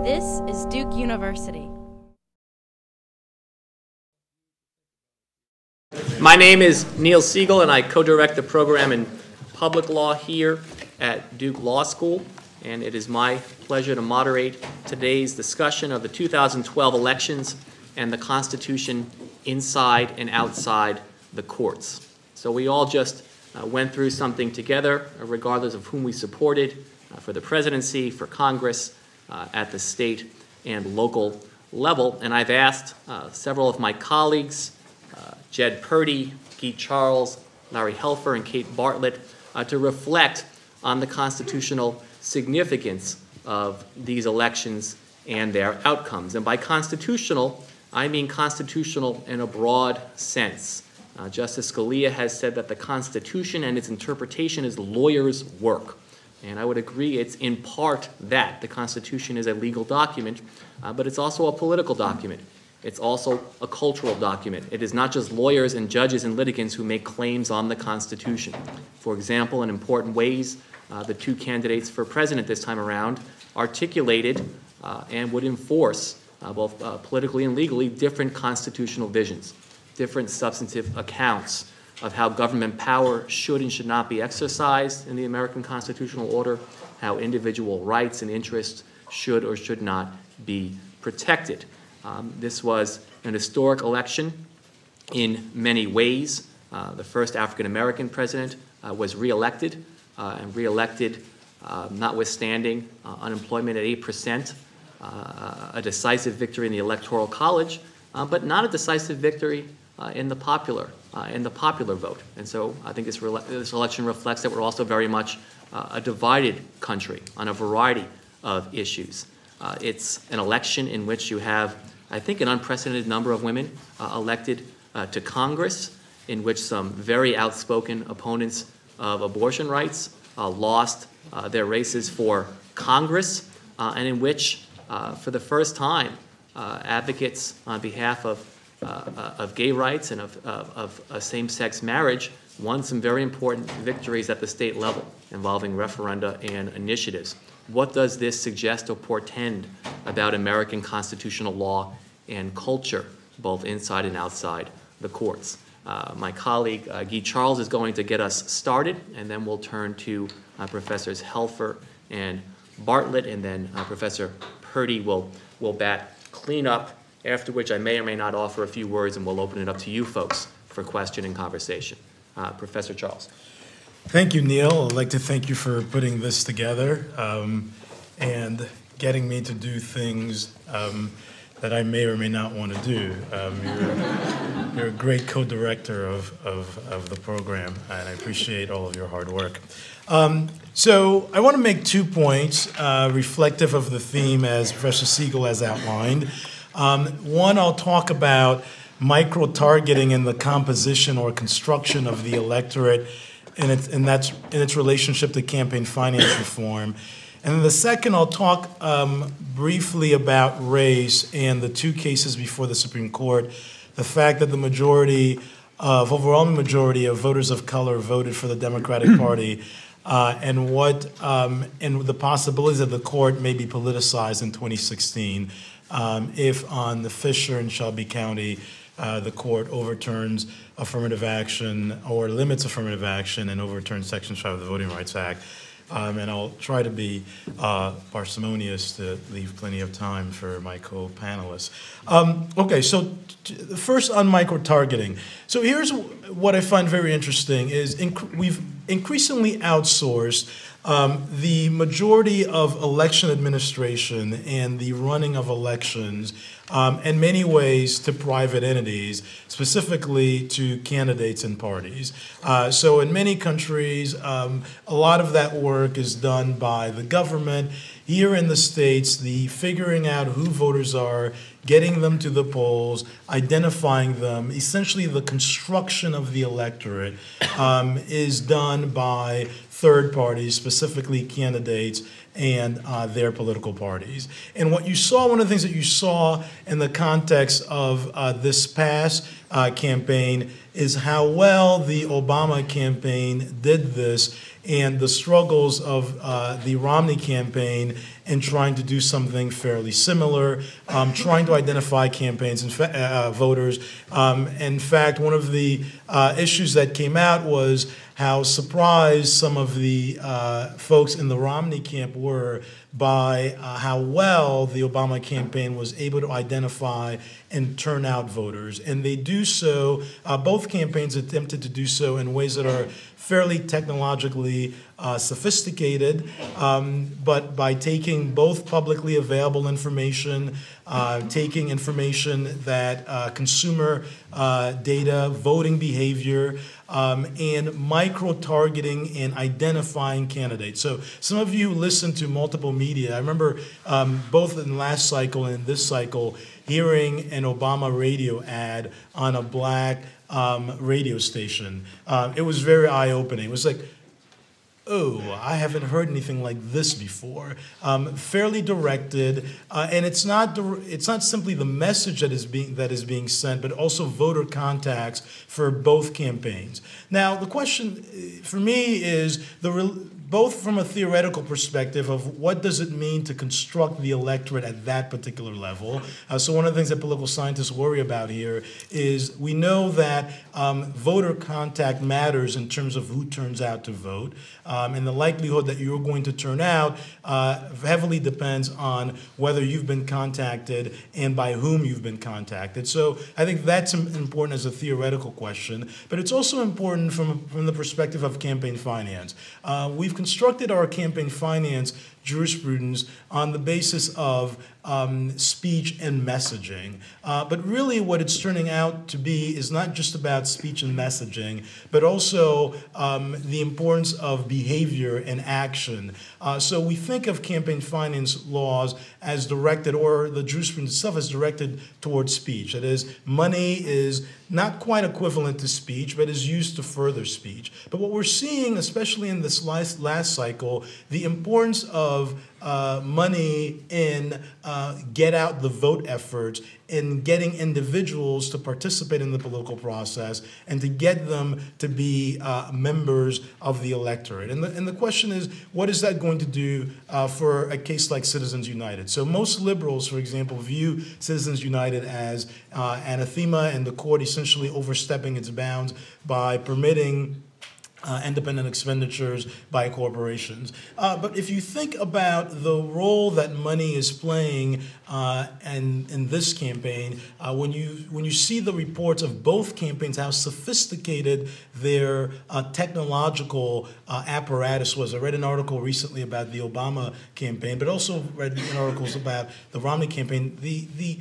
This is Duke University. My name is Neil Siegel, and I co-direct the program in public law here at Duke Law School. And it is my pleasure to moderate today's discussion of the 2012 elections and the Constitution inside and outside the courts. So we all just went through something together, regardless of whom we supported for the presidency, for Congress, at the state and local level. And I've asked several of my colleagues, Jed Purdy, Guy Charles, Larry Helfer, and Kate Bartlett, to reflect on the constitutional significance of these elections and their outcomes. And by constitutional, I mean constitutional in a broad sense. Justice Scalia has said that the Constitution and its interpretation is lawyers' work. And I would agree it's in part that. The Constitution is a legal document, but it's also a political document. It's also a cultural document. It is not just lawyers and judges and litigants who make claims on the Constitution. For example, in important ways, the two candidates for president this time around articulated and would enforce, both politically and legally, different constitutional visions, different substantive accounts of how government power should and should not be exercised in the American constitutional order, how individual rights and interests should or should not be protected. This was an historic election in many ways. The first African-American president was reelected, and reelected notwithstanding unemployment at 8%, a decisive victory in the Electoral College, but not a decisive victory in the popular vote. And so I think this election reflects that we're also very much a divided country on a variety of issues. It's an election in which you have, I think, an unprecedented number of women elected to Congress, in which some very outspoken opponents of abortion rights lost their races for Congress, and in which, for the first time, advocates on behalf of gay rights and of same-sex marriage won some very important victories at the state level involving referenda and initiatives. What does this suggest or portend about American constitutional law and culture, both inside and outside the courts? My colleague, Guy Charles, is going to get us started, and then we'll turn to Professors Helfer and Bartlett, and then Professor Purdy will bat cleanup, after which I may or may not offer a few words, and we'll open it up to you folks for question and conversation. Professor Charles. Thank you, Neil. I'd like to thank you for putting this together and getting me to do things that I may or may not want to do. You're a great co-director of the program, and I appreciate all of your hard work. So I want to make 2 points reflective of the theme as Professor Siegel has outlined. One, I'll talk about micro-targeting and the composition or construction of the electorate and its relationship to campaign finance reform. And then the second, I'll talk briefly about race and the 2 cases before the Supreme Court, the fact that the overwhelming majority of voters of color voted for the Democratic Party, and the possibilities that the court may be politicized in 2016 if on the Fisher and Shelby County the court overturns affirmative action or limits affirmative action and overturns Section 5 of the Voting Rights Act. And I'll try to be parsimonious to leave plenty of time for my co-panelists. Okay, so first on micro-targeting. So here's what I find very interesting is we've increasingly outsourced the majority of election administration and the running of elections in many ways to private entities, specifically to candidates and parties. So in many countries, a lot of that work is done by the government. Here in the States, the figuring out who voters are, getting them to the polls, identifying them, essentially the construction of the electorate is done by third parties, specifically candidates and their political parties. And what you saw, one of the things that you saw in the context of this past campaign is how well the Obama campaign did this and the struggles of the Romney campaign in trying to do something fairly similar, trying to identify campaigns and voters. In fact, one of the issues that came out was how surprised some of the folks in the Romney camp were by how well the Obama campaign was able to identify and turn out voters. And they do so, both campaigns attempted to do so in ways that are fairly technologically sophisticated, but by taking both publicly available information, taking information that consumer data, voting behavior, and micro-targeting and identifying candidates. So some of you listen to multiple media. I remember both in the last cycle and this cycle hearing an Obama radio ad on a black radio station. It was very eye-opening. It was like, oh, I haven't heard anything like this before. Fairly directed, and it's not simply the message that is being sent, but also voter contacts for both campaigns. Now, the question for me is both from a theoretical perspective of what does it mean to construct the electorate at that particular level. So one of the things that political scientists worry about here is we know that voter contact matters in terms of who turns out to vote, and the likelihood that you're going to turn out heavily depends on whether you've been contacted and by whom you've been contacted. So I think that's important as a theoretical question, but it's also important from the perspective of campaign finance. We've constructed our campaign finance jurisprudence on the basis of speech and messaging. But really what it's turning out to be is not just about speech and messaging, but also the importance of behavior and action. So we think of campaign finance laws as directed, or the jurisprudence itself as directed towards speech. That is, money is not quite equivalent to speech, but is used to further speech. But what we're seeing, especially in this last cycle, the importance of money in get out the vote efforts, in getting individuals to participate in the political process and to get them to be members of the electorate. And the question is, what is that going to do for a case like Citizens United? So most liberals, for example, view Citizens United as anathema and the court essentially overstepping its bounds by permitting independent expenditures by corporations. But if you think about the role that money is playing in this campaign, when you see the reports of both campaigns, how sophisticated their technological apparatus was. I read an article recently about the Obama campaign, but also read articles about the Romney campaign. The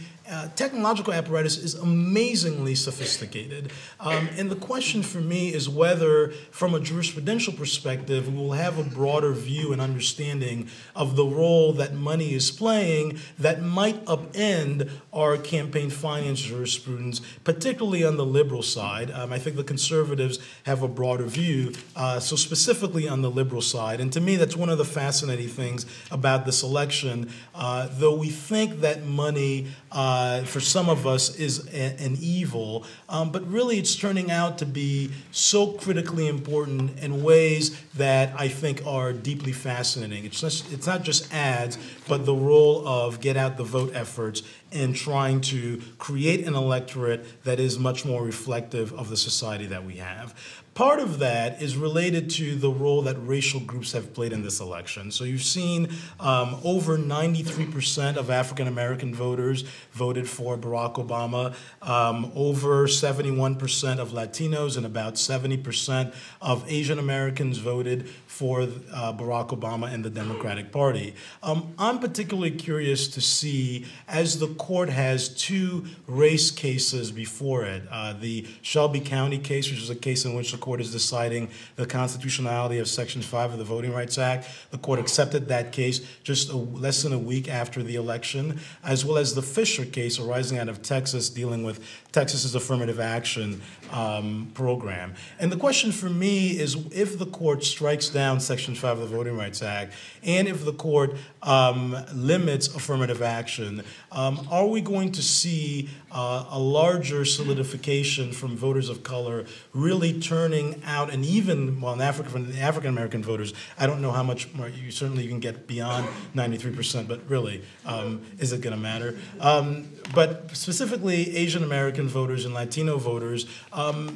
technological apparatus is amazingly sophisticated. And the question for me is whether, from a jurisprudential perspective, we will have a broader view and understanding of the role that money is playing that might upend our campaign finance jurisprudence, particularly on the liberal side. I think the conservatives have a broader view, so specifically on the liberal side. And to me, that's one of the fascinating things about this election. Though we think that money, for some of us, is an evil, but really it's turning out to be so critically important in ways that I think are deeply fascinating. It's not just ads, but the role of get out the vote efforts in trying to create an electorate that is much more reflective of the society that we have. Part of that is related to the role that racial groups have played in this election. So you've seen over 93% of African American voters voted for Barack Obama, over 71% of Latinos and about 70% of Asian Americans voted for Barack Obama and the Democratic Party. I'm particularly curious to see, as the court has two race cases before it, the Shelby County case, which is a case in which the court is deciding the constitutionality of Section 5 of the Voting Rights Act. The court accepted that case just less than a week after the election, as well as the Fisher case arising out of Texas, dealing with Texas's affirmative action program. And the question for me is, if the court strikes down Section 5 of the Voting Rights Act, and if the court limits affirmative action, are we going to see a larger solidification from voters of color really turning coming out, and even, well, in Africa, from the African-American voters, I don't know how much more, you certainly can get beyond 93%, but really, is it going to matter? But specifically, Asian-American voters and Latino voters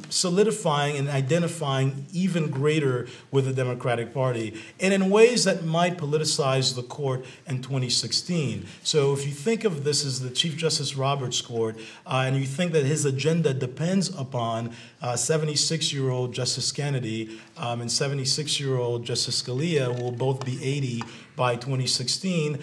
solidifying and identifying even greater with the Democratic Party, and in ways that might politicize the court in 2016. So if you think of this as the Chief Justice Roberts Court, and you think that his agenda depends upon 76-year-old Justice Kennedy and 76-year-old Justice Scalia, who will both be 80 by 2016,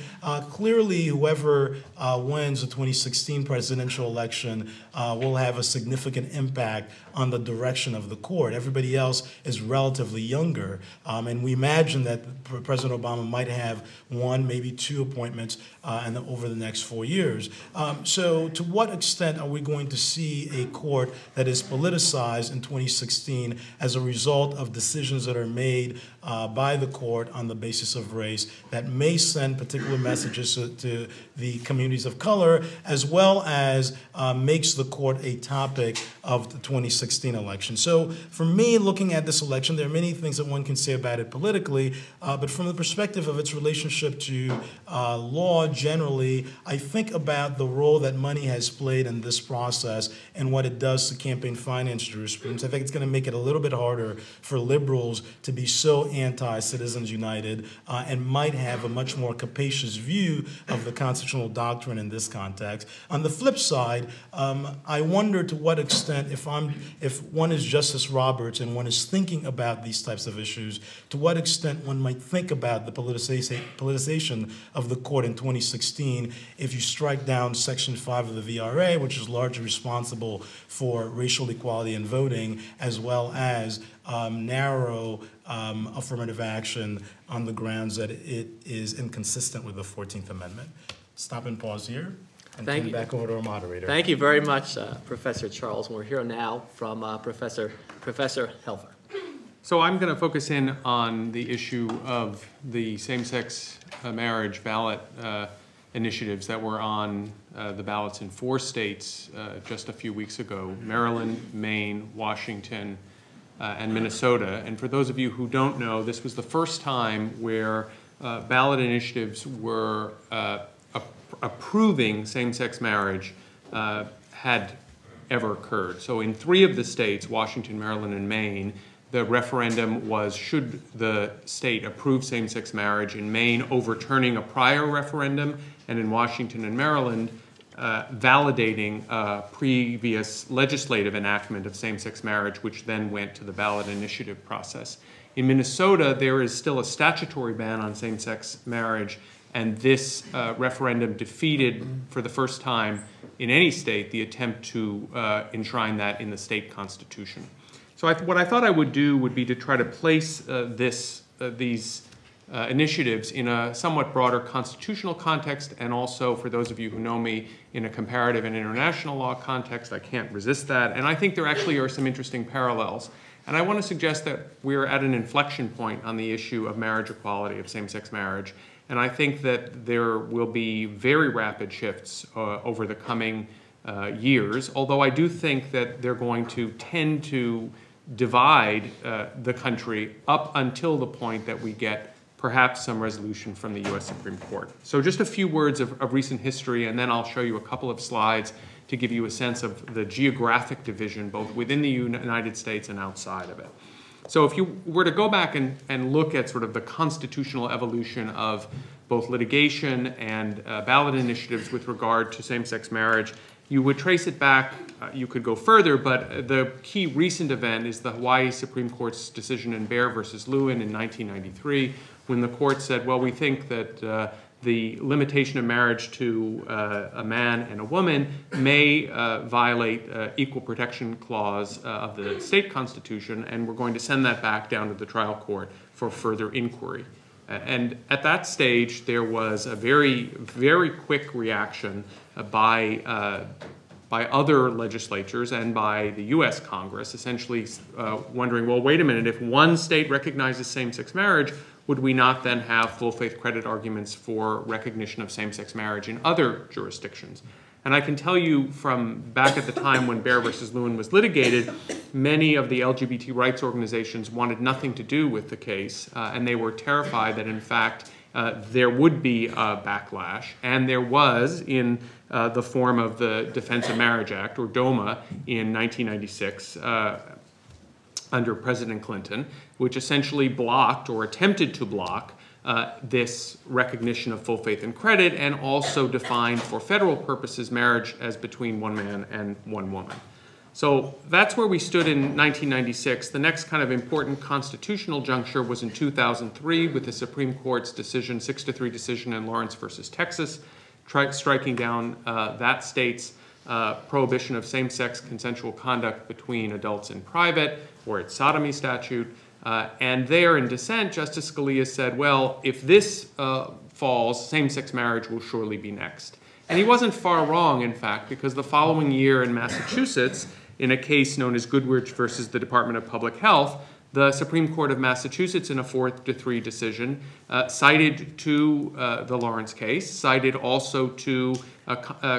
clearly whoever wins the 2016 presidential election will have a significant impact on the direction of the court. Everybody else is relatively younger, and we imagine that President Obama might have one, maybe two appointments over the next 4 years. So to what extent are we going to see a court that is politicized in 2016 as a result of decisions that are made by the court on the basis of race that may send particular messages to the communities of color, as well as makes the court a topic of the 2016 election? So for me, looking at this election, there are many things that one can say about it politically, but from the perspective of its relationship to law generally, I think about the role that money has played in this process and what it does to campaign finance jurisprudence. I think it's going to make it a little bit harder for liberals to be so anti-Citizens United and might have a much more capacious view of the constitutional doctrine in this context. On the flip side, I wonder to what extent, if one is Justice Roberts and one is thinking about these types of issues, to what extent one might think about the politicization of the court in 2016 if you strike down Section 5 of the VRA, which is largely responsible for racial equality in voting, as well as narrow affirmative action on the grounds that it is inconsistent with the 14th Amendment. Stop and pause here, and turn it back over to our moderator. Thank you very much, Professor Charles. And we're here now from Professor Helfer. So I'm going to focus in on the issue of the same-sex marriage ballot initiatives that were on the ballots in 4 states just a few weeks ago: Maryland, Maine, Washington, and Minnesota. And for those of you who don't know, this was the first time where ballot initiatives were approving same-sex marriage had ever occurred. So in 3 of the states, Washington, Maryland, and Maine, the referendum was, should the state approve same-sex marriage? In Maine, overturning a prior referendum, and in Washington and Maryland, validating a previous legislative enactment of same-sex marriage, which then went to the ballot initiative process. In Minnesota, there is still a statutory ban on same-sex marriage, and this referendum defeated, for the first time in any state, the attempt to enshrine that in the state constitution. So what I thought I would do would be to try to place these initiatives in a somewhat broader constitutional context, and also, for those of you who know me, in a comparative and international law context. I can't resist that. And I think there actually are some interesting parallels. And I want to suggest that we're at an inflection point on the issue of marriage equality, of same-sex marriage. And I think that there will be very rapid shifts over the coming years, although I do think that they're going to tend to divide the country up until the point that we get perhaps some resolution from the U.S. Supreme Court. So just a few words of recent history, and then I'll show you a couple of slides to give you a sense of the geographic division, both within the United States and outside of it. So if you were to go back and look at sort of the constitutional evolution of both litigation and ballot initiatives with regard to same-sex marriage, you would trace it back. You could go further, but the key recent event is the Hawaii Supreme Court's decision in Bear versus Lewin in 1993, when the court said, well, we think that the limitation of marriage to a man and a woman may violate equal protection clause of the state constitution, and we're going to send that back down to the trial court for further inquiry. And at that stage, there was a very, very quick reaction by other legislatures and by the U.S. Congress, essentially wondering, well, wait a minute, if one state recognizes same-sex marriage, would we not then have full faith credit arguments for recognition of same-sex marriage in other jurisdictions? And I can tell you from back at the time when Bear versus Lewin was litigated, many of the LGBT rights organizations wanted nothing to do with the case, and they were terrified that, in fact, there would be a backlash, and there was in the form of the Defense of Marriage Act, or DOMA, in 1996, under President Clinton, which essentially blocked or attempted to block this recognition of full faith and credit, and also defined for federal purposes marriage as between one man and one woman. So that's where we stood in 1996. The next kind of important constitutional juncture was in 2003 with the Supreme Court's decision, 6-3 decision in Lawrence versus Texas, striking down that state's prohibition of same-sex consensual conduct between adults in private, or its sodomy statute. And there in dissent, Justice Scalia said, well, if this falls, same-sex marriage will surely be next. And he wasn't far wrong, in fact, because the following year in Massachusetts, in a case known as Goodrich versus the Department of Public Health, the Supreme Court of Massachusetts, in a 4-3 decision, cited to the Lawrence case, cited also to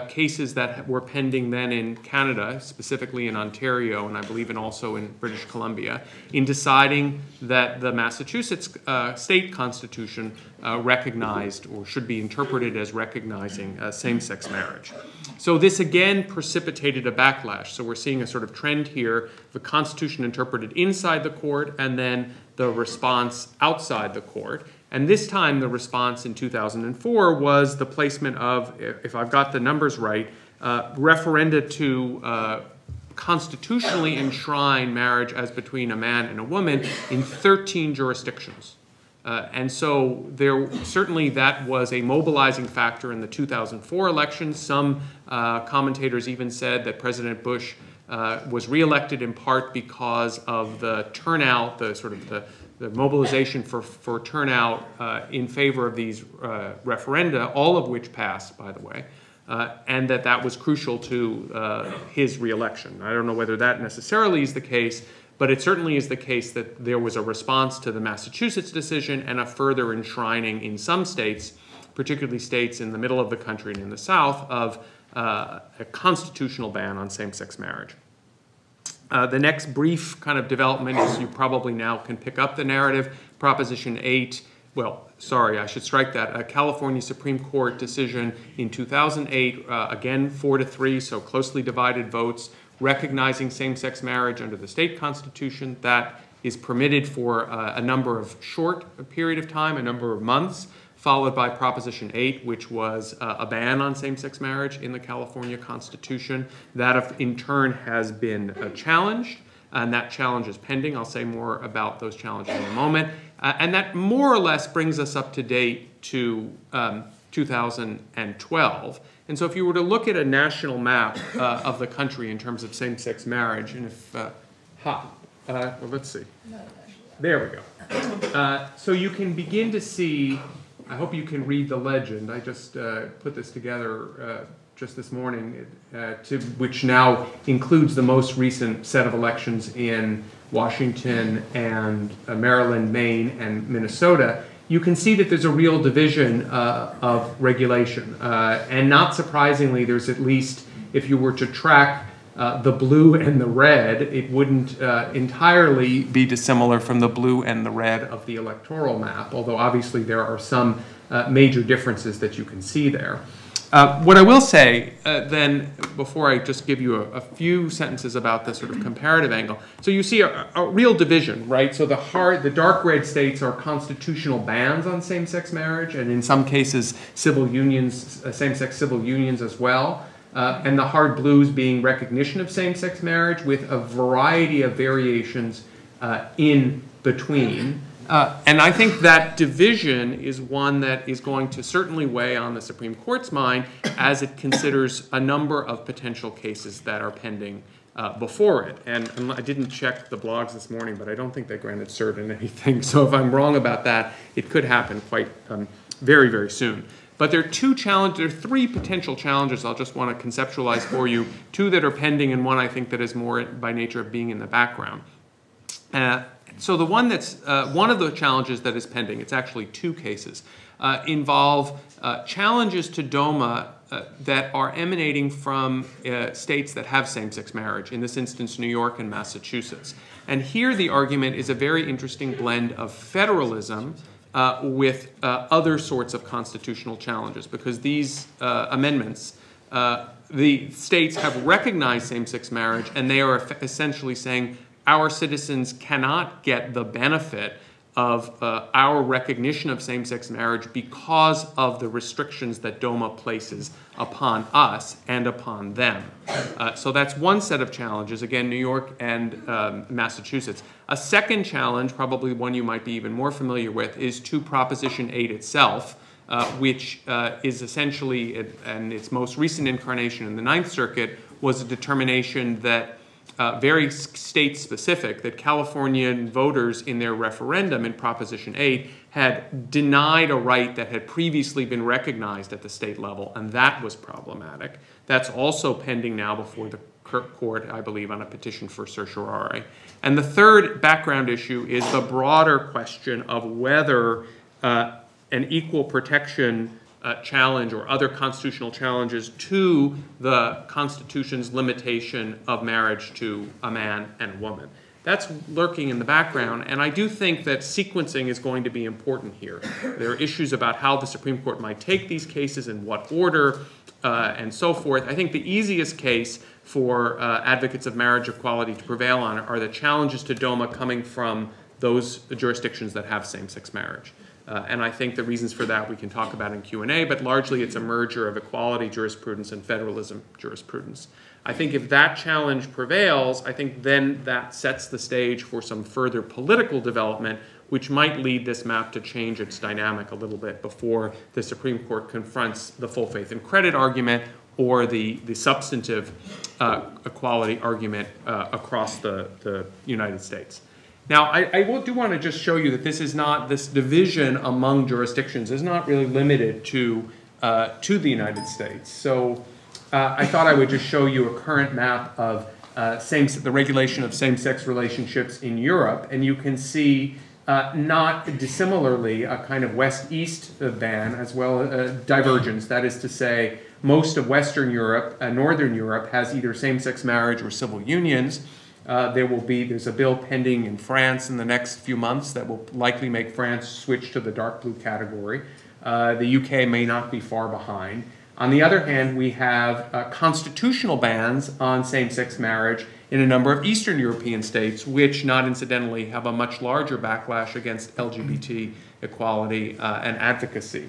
cases that were pending then in Canada, specifically in Ontario, and I believe also in British Columbia, in deciding that the Massachusetts state constitution recognized, or should be interpreted as recognizing, same-sex marriage. So this again precipitated a backlash. So we're seeing a sort of trend here, the Constitution interpreted inside the court, and then the response outside the court. And this time the response in 2004 was the placement of, if I've got the numbers right, referenda to constitutionally enshrine marriage as between a man and a woman in 13 jurisdictions. And so certainly that was a mobilizing factor in the 2004 election. Some commentators even said that President Bush was reelected in part because of the turnout, the mobilization for turnout in favor of these referenda, all of which passed, by the way, and that was crucial to his reelection. I don't know whether that necessarily is the case, but it certainly is the case that there was a response to the Massachusetts decision and a further enshrining in some states, particularly states in the middle of the country and in the South, of a constitutional ban on same-sex marriage. The next brief kind of development is, you probably now can pick up the narrative, Proposition 8, well, sorry, I should strike that, a California Supreme Court decision in 2008, again 4-3, so closely divided votes, recognizing same-sex marriage under the state constitution. That is permitted for a number of short period of time, a number of months, followed by Proposition 8, which was a ban on same-sex marriage in the California Constitution. That, in turn, has been challenged, and that challenge is pending. I'll say more about those challenges in a moment. And that more or less brings us up to date to 2012. And so if you were to look at a national map of the country in terms of same-sex marriage, and if, well, let's see. There we go. So you can begin to see, I hope you can read the legend. I just put this together just this morning, which now includes the most recent set of elections in Washington and Maryland, Maine, and Minnesota. You can see that there's a real division of regulation. And not surprisingly, there's at least, if you were to track the blue and the red, it wouldn't entirely be dissimilar from the blue and the red of the electoral map, although obviously there are some major differences that you can see there. What I will say then, before I just give you a few sentences about the sort of comparative angle, so you see a real division, right? So the dark red states are constitutional bans on same-sex marriage, and in some cases civil unions, same-sex civil unions as well, and the hard blues being recognition of same-sex marriage with a variety of variations in between. And I think that division is one that is going to certainly weigh on the Supreme Court's mind as it considers a number of potential cases that are pending before it. And I didn't check the blogs this morning, but I don't think they granted cert in anything. So if I'm wrong about that, it could happen quite very, very soon. But there are three potential challenges I'll just want to conceptualize for you, two that are pending and one I think that is more by nature of being in the background. So the one that's one of the challenges that is pending, it's actually two cases, involve challenges to DOMA that are emanating from states that have same-sex marriage, in this instance New York and Massachusetts. And here the argument is a very interesting blend of federalism with other sorts of constitutional challenges, because these amendments, the states have recognized same-sex marriage, and they are essentially saying our citizens cannot get the benefit of our recognition of same-sex marriage because of the restrictions that DOMA places upon us and upon them. So that's one set of challenges, again, New York and Massachusetts. A second challenge, probably one you might be even more familiar with, is to Proposition 8 itself, which is essentially, and its most recent incarnation in the Ninth Circuit, was a determination that very state-specific, that Californian voters in their referendum in Proposition 8 had denied a right that had previously been recognized at the state level, and that was problematic. That's also pending now before the court, I believe, on a petition for certiorari. And the third background issue is the broader question of whether an equal protection challenge or other constitutional challenges to the Constitution's limitation of marriage to a man and woman. That's lurking in the background, and I do think that sequencing is going to be important here. There are issues about how the Supreme Court might take these cases, in what order, and so forth. I think the easiest case for advocates of marriage equality to prevail on are the challenges to DOMA coming from those jurisdictions that have same-sex marriage. And I think the reasons for that we can talk about in Q&A, but largely it's a merger of equality jurisprudence and federalism jurisprudence. I think if that challenge prevails, I think then that sets the stage for some further political development, which might lead this map to change its dynamic a little bit before the Supreme Court confronts the full faith and credit argument or the substantive equality argument across the United States. Now, I do want to just show you that this is not, this division among jurisdictions is not really limited to the United States. So I thought I would just show you a current map of the regulation of same-sex relationships in Europe, and you can see not dissimilarly a kind of west-east ban as well as divergence. That is to say, most of Western Europe, Northern Europe, has either same-sex marriage or civil unions. There's a bill pending in France in the next few months that will likely make France switch to the dark blue category. The UK may not be far behind. On the other hand, we have constitutional bans on same-sex marriage in a number of Eastern European states, which, not incidentally, have a much larger backlash against LGBT equality and advocacy.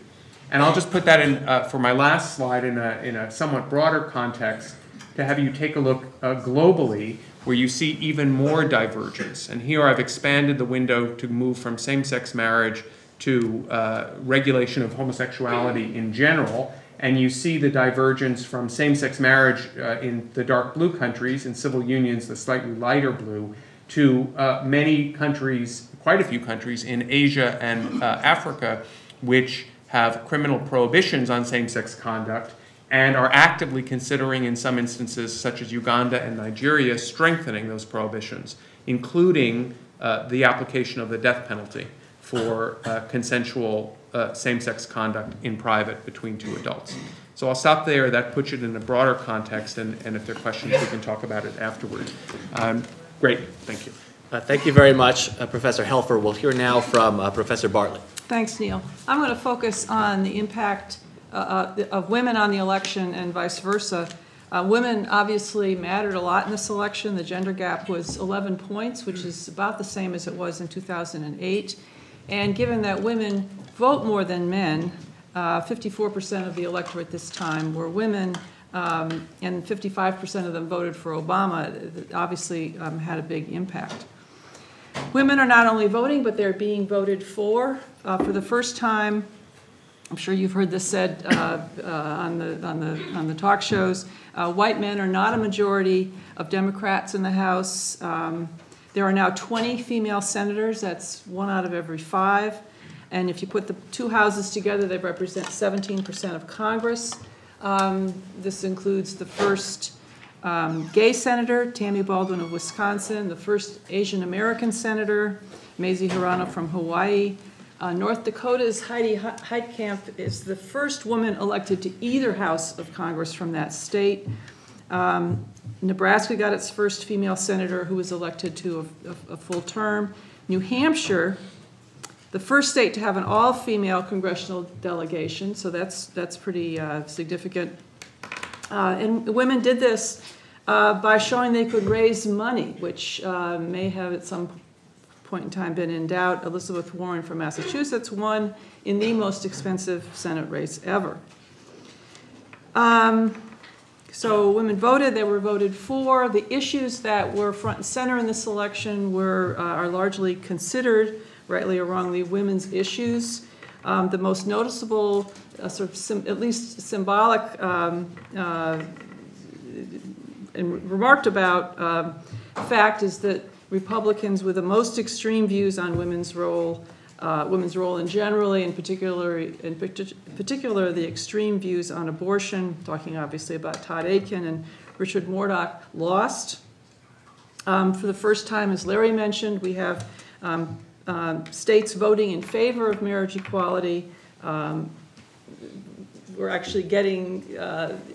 And I'll just put that in, for my last slide, in a somewhat broader context, to have you take a look globally, where you see even more divergence. And here I've expanded the window to move from same-sex marriage to regulation of homosexuality in general. And you see the divergence from same-sex marriage in the dark blue countries, in civil unions, the slightly lighter blue, to many countries, quite a few countries in Asia and Africa, which have criminal prohibitions on same-sex conduct and are actively considering, in some instances, such as Uganda and Nigeria, strengthening those prohibitions, including the application of the death penalty for consensual same-sex conduct in private between two adults. So I'll stop there. That puts it in a broader context, and if there are questions, we can talk about it afterward. Great. Thank you. Thank you very much, Professor Helfer. We'll hear now from Professor Bartlett. Thanks, Neil. I'm going to focus on the impact of women on the election and vice versa. Women obviously mattered a lot in this election. The gender gap was 11 points, which is about the same as it was in 2008. And given that women vote more than men, 54% of the electorate this time were women, and 55% of them voted for Obama, it obviously had a big impact. Women are not only voting, but they're being voted for. For the first time, I'm sure you've heard this said on the talk shows, white men are not a majority of Democrats in the House. There are now 20 female senators. That's 1 out of every 5. And if you put the two houses together, they represent 17% of Congress. This includes the first gay senator, Tammy Baldwin of Wisconsin, the first Asian American senator, Mazie Hirono from Hawaii. North Dakota's Heidi Heitkamp is the first woman elected to either house of Congress from that state. Nebraska got its first female senator who was elected to a full term. New Hampshire, the first state to have an all-female congressional delegation, so that's pretty significant. And women did this by showing they could raise money, which may have at some point in time been in doubt. Elizabeth Warren from Massachusetts won in the most expensive Senate race ever. So women voted, they were voted for. The issues that were front and center in this election are largely considered, rightly or wrongly, women's issues. The most noticeable, at least symbolic and remarked about fact is that Republicans with the most extreme views on women's role in generally, in particular the extreme views on abortion, talking obviously about Todd Akin and Richard Murdoch, lost. For the first time, as Larry mentioned, we have states voting in favor of marriage equality. We're actually getting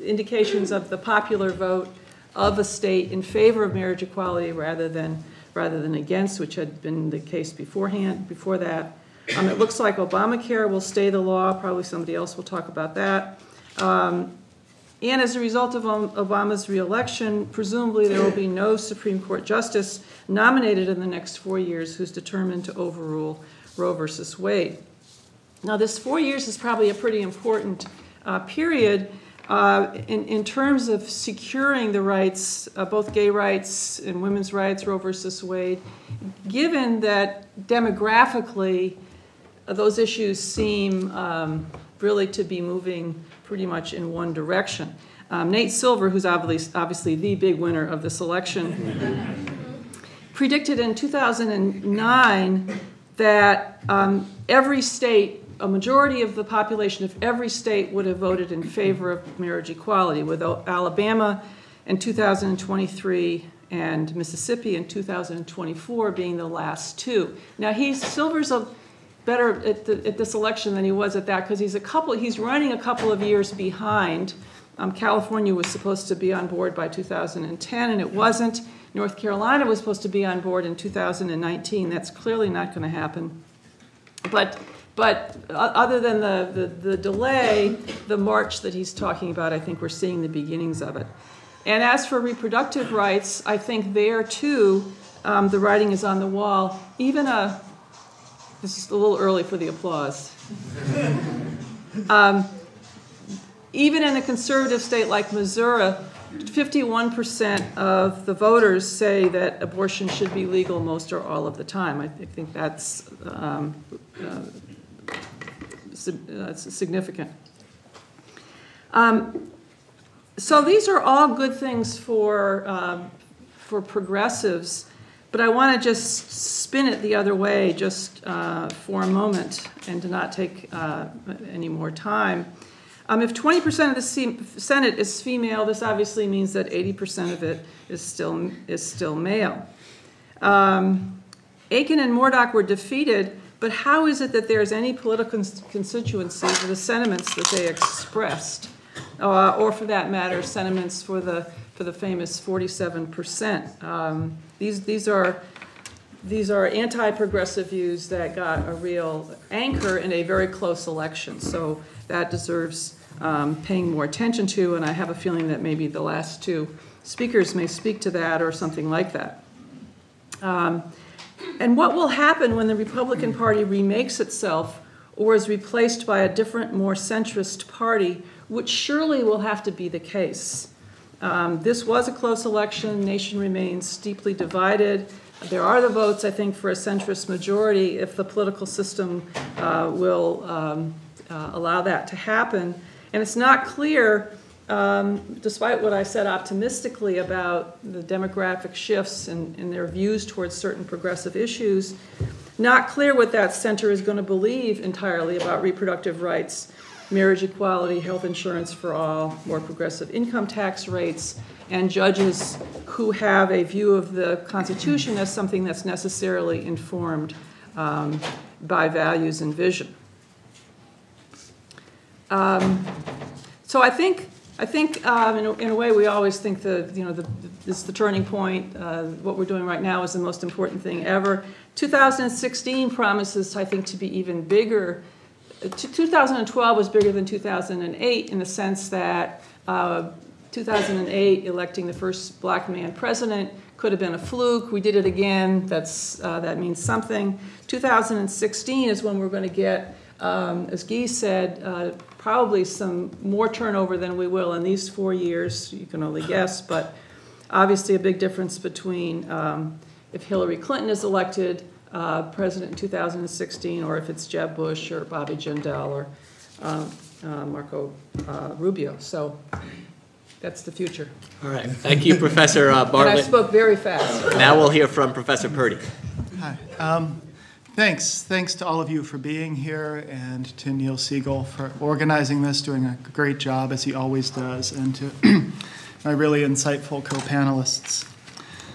indications of the popular vote of a state in favor of marriage equality rather than against, which had been the case before that. It looks like Obamacare will stay the law. Probably somebody else will talk about that. And as a result of Obama's reelection, presumably there will be no Supreme Court justice nominated in the next 4 years who's determined to overrule Roe versus Wade. Now, this 4 years is probably a pretty important period in terms of securing the rights, both gay rights and women's rights, Roe versus Wade, given that demographically those issues seem really to be moving pretty much in one direction. Nate Silver, who's obviously the big winner of this election, predicted in 2009 that every state, a majority of the population of every state would have voted in favor of marriage equality, with Alabama in 2023 and Mississippi in 2024 being the last two. Now, Silver's better at this election than he was at that because he's running a couple of years behind. California was supposed to be on board by 2010 and it wasn't. North Carolina was supposed to be on board in 2019. That's clearly not going to happen. But other than the delay, the march that he's talking about, I think we're seeing the beginnings of it. And as for reproductive rights, I think there too, the writing is on the wall. This is a little early for the applause. Even in a conservative state like Missouri, 51% of the voters say that abortion should be legal most or all of the time. I think that's significant. So these are all good things for progressives, but I want to just spin it the other way just for a moment and to not take any more time. If 20% of the Senate is female, this obviously means that 80% of it is still male. Akin and Murdoch were defeated, but how is it that there's any political constituency for the sentiments that they expressed, or for that matter, sentiments for the famous 47%? These are anti-progressive views that got a real anchor in a very close election. So that deserves paying more attention to, and I have a feeling that maybe the last two speakers may speak to that or something like that. And what will happen when the Republican Party remakes itself or is replaced by a different, more centrist party, which surely will have to be the case. This was a close election. The nation remains deeply divided. There are the votes, I think, for a centrist majority if the political system will allow that to happen. And it's not clear, despite what I said optimistically about the demographic shifts and their views towards certain progressive issues, not clear what that center is going to believe entirely about reproductive rights marriage equality, health insurance for all, more progressive income tax rates, and judges who have a view of the Constitution as something that's necessarily informed by values and vision. So I think in a way we always think this is the turning point. What we're doing right now is the most important thing ever. 2016 promises, I think, to be even bigger. 2012 was bigger than 2008 in the sense that 2008 electing the first black man president could have been a fluke. We did it again. That means something. 2016 is when we're going to get, as Guy said, probably some more turnover than we will in these 4 years. You can only guess, but obviously a big difference between if Hillary Clinton is elected president in 2016 or if it's Jeb Bush or Bobby Jindal or Marco Rubio. So that's the future. All right. Thank you, Professor Bartlett. And I spoke very fast. Now we'll hear from Professor Purdy. Hi. Thanks to all of you for being here, and to Neil Siegel for organizing this, doing a great job as he always does, and to my really insightful co-panelists.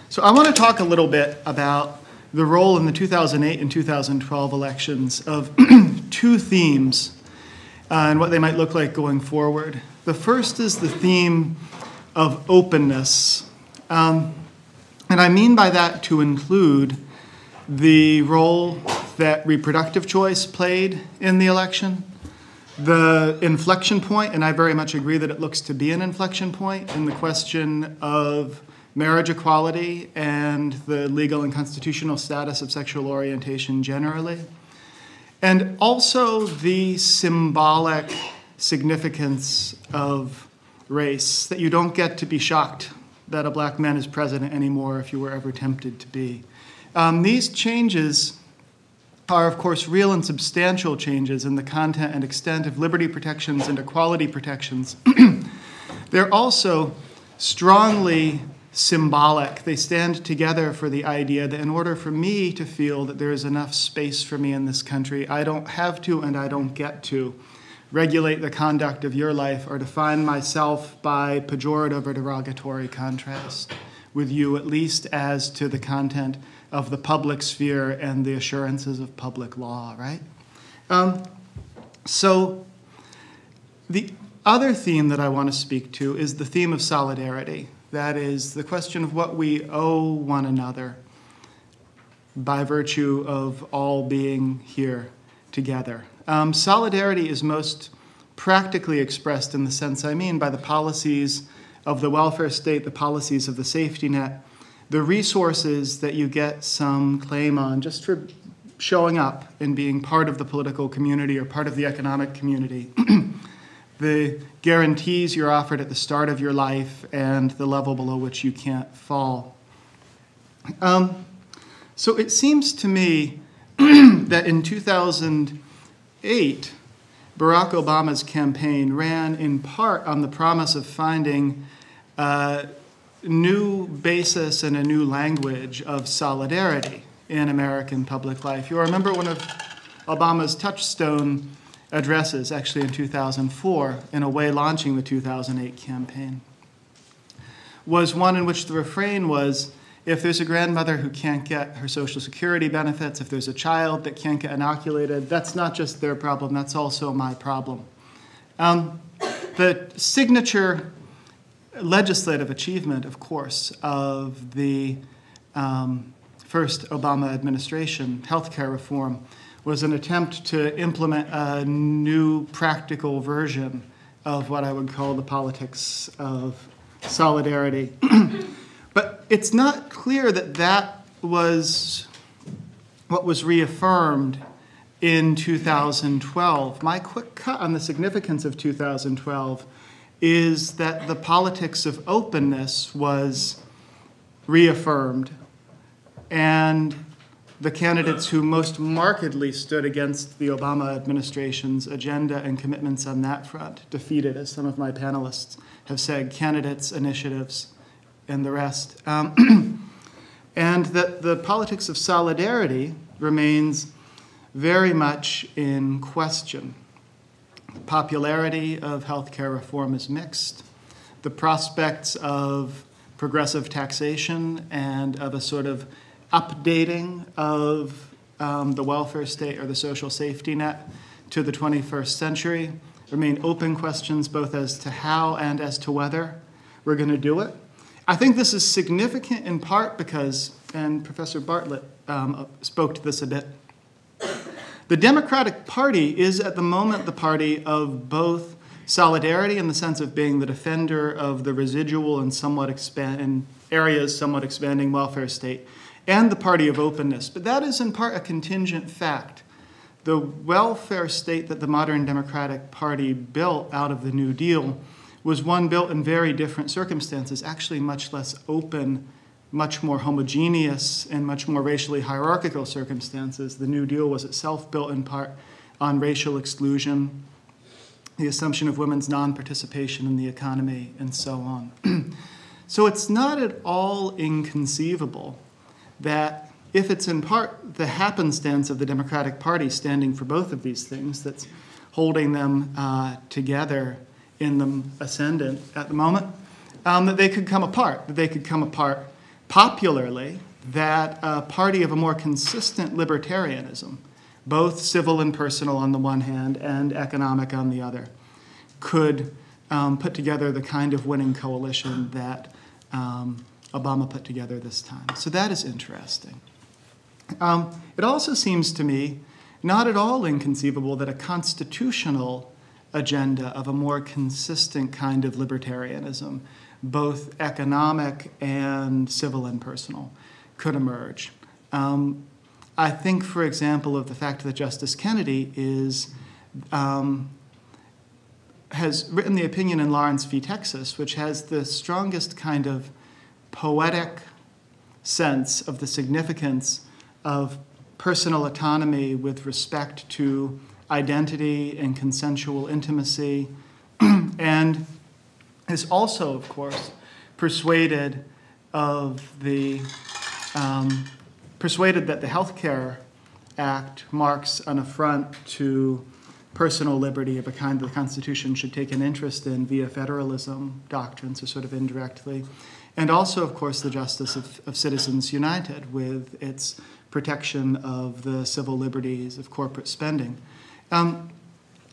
So I want to talk a little bit about the role in the 2008 and 2012 elections of two themes and what they might look like going forward. The first is the theme of openness, and I mean by that to include the role that reproductive choice played in the election, the inflection point, and I very much agree that it looks to be an inflection point in the question of marriage equality and the legal and constitutional status of sexual orientation generally, and also the symbolic significance of race, that you don't get to be shocked that a black man is president anymore if you were ever tempted to be. These changes are, of course, real and substantial changes in the content and extent of liberty protections and equality protections. They're also strongly symbolic. They stand together for the idea that in order for me to feel that there is enough space for me in this country, I don't have to and I don't get to regulate the conduct of your life or define myself by pejorative or derogatory contrast with you, at least as to the content of the public sphere and the assurances of public law, right? So the other theme that I want to speak to is the theme of solidarity. That is the question of what we owe one another by virtue of all being here together. Solidarity is most practically expressed in the sense I mean by the policies of the welfare state, the policies of the safety net, the resources that you get some claim on just for showing up and being part of the political community or part of the economic community, the guarantees you're offered at the start of your life, and the level below which you can't fall. So it seems to me that in 2008, Barack Obama's campaign ran in part on the promise of finding new basis and a new language of solidarity in American public life. You'll remember one of Obama's touchstone addresses, actually in 2004, in a way launching the 2008 campaign, was one in which the refrain was, if there's a grandmother who can't get her Social Security benefits, if there's a child that can't get inoculated, that's not just their problem, that's also my problem. The signature legislative achievement, of course, of the first Obama administration, healthcare reform, was an attempt to implement a new practical version of what I would call the politics of solidarity. But it's not clear that that was what was reaffirmed in 2012. My quick cut on the significance of 2012 is that the politics of openness was reaffirmed, and the candidates who most markedly stood against the Obama administration's agenda and commitments on that front defeated, as some of my panelists have said, candidates, initiatives, and the rest. And that the politics of solidarity remains very much in question. popularity of healthcare reform is mixed. The prospects of progressive taxation and of a sort of updating of the welfare state or the social safety net to the 21st century remain open questions both as to how and as to whether we're going to do it. I think this is significant in part because, and Professor Bartlett spoke to this a bit, the Democratic Party is at the moment the party of both solidarity in the sense of being the defender of the residual and in areas somewhat expanding welfare state, and the party of openness. But that is in part a contingent fact. The welfare state that the modern Democratic Party built out of the New Deal was one built in very different circumstances, actually much less open, much more homogeneous, and much more racially hierarchical circumstances. The New Deal was itself built in part on racial exclusion, the assumption of women's non-participation in the economy, and so on. So it's not at all inconceivable that if it's in part the happenstance of the Democratic Party standing for both of these things that's holding them together in the ascendant at the moment, that they could come apart, popularly, that a party of a more consistent libertarianism, both civil and personal on the one hand and economic on the other, could put together the kind of winning coalition that Obama put together this time. So that is interesting. It also seems to me not at all inconceivable that a constitutional agenda of a more consistent kind of libertarianism, both economic and civil and personal, could emerge. I think, for example, of the fact that Justice Kennedy has written the opinion in Lawrence v. Texas, which has the strongest kind of poetic sense of the significance of personal autonomy with respect to identity and consensual intimacy, and is also, of course, persuaded that the Health Care Act marks an affront to personal liberty of a kind that the Constitution should take an interest in via federalism doctrine, so sort of indirectly. And also, of course, the justice of Citizens United with its protection of the civil liberties of corporate spending.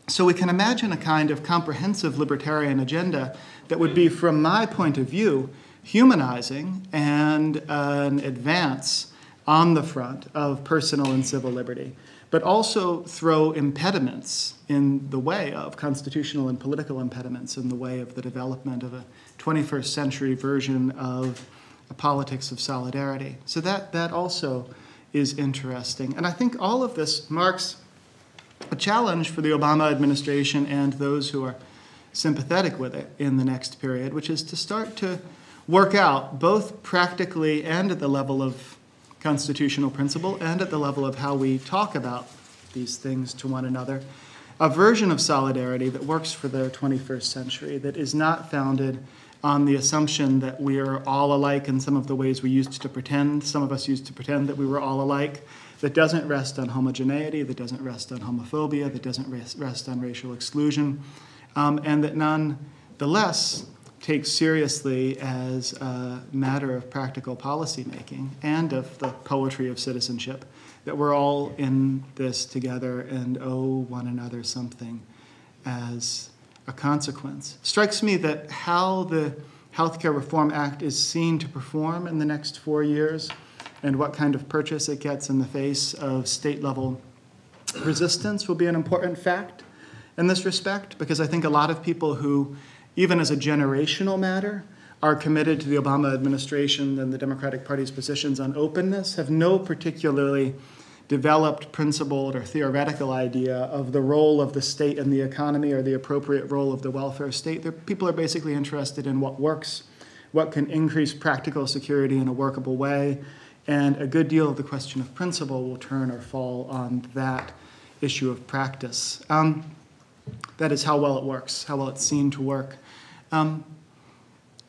So we can imagine a kind of comprehensive libertarian agenda that would be, from my point of view, humanizing and an advance on the front of personal and civil liberty, but also throw impediments in the way of constitutional and political impediments in the way of the development of a 21st century version of a politics of solidarity. So that also is interesting. And I think all of this marks a challenge for the Obama administration and those who are sympathetic with it in the next period, which is to start to work out, both practically and at the level of constitutional principle and at the level of how we talk about these things to one another, a version of solidarity that works for the 21st century, that is not founded on the assumption that we are all alike in some of the ways we used to pretend. Some of us used to pretend that we were all alike, that doesn't rest on homogeneity, that doesn't rest on homophobia, that doesn't rest on racial exclusion, and that nonetheless takes seriously as a matter of practical policymaking and of the poetry of citizenship, that we're all in this together and owe one another something as a consequence. Strikes me that how the Healthcare Reform Act is seen to perform in the next 4 years and what kind of purchase it gets in the face of state-level resistance will be an important fact in this respect, because I think a lot of people who, even as a generational matter, are committed to the Obama administration and the Democratic Party's positions on openness have no particularly developed, principled, or theoretical idea of the role of the state in the economy or the appropriate role of the welfare state. People are basically interested in what works, what can increase practical security in a workable way, and a good deal of the question of principle will turn or fall on that issue of practice. That is how well it works, how well it's seen to work. I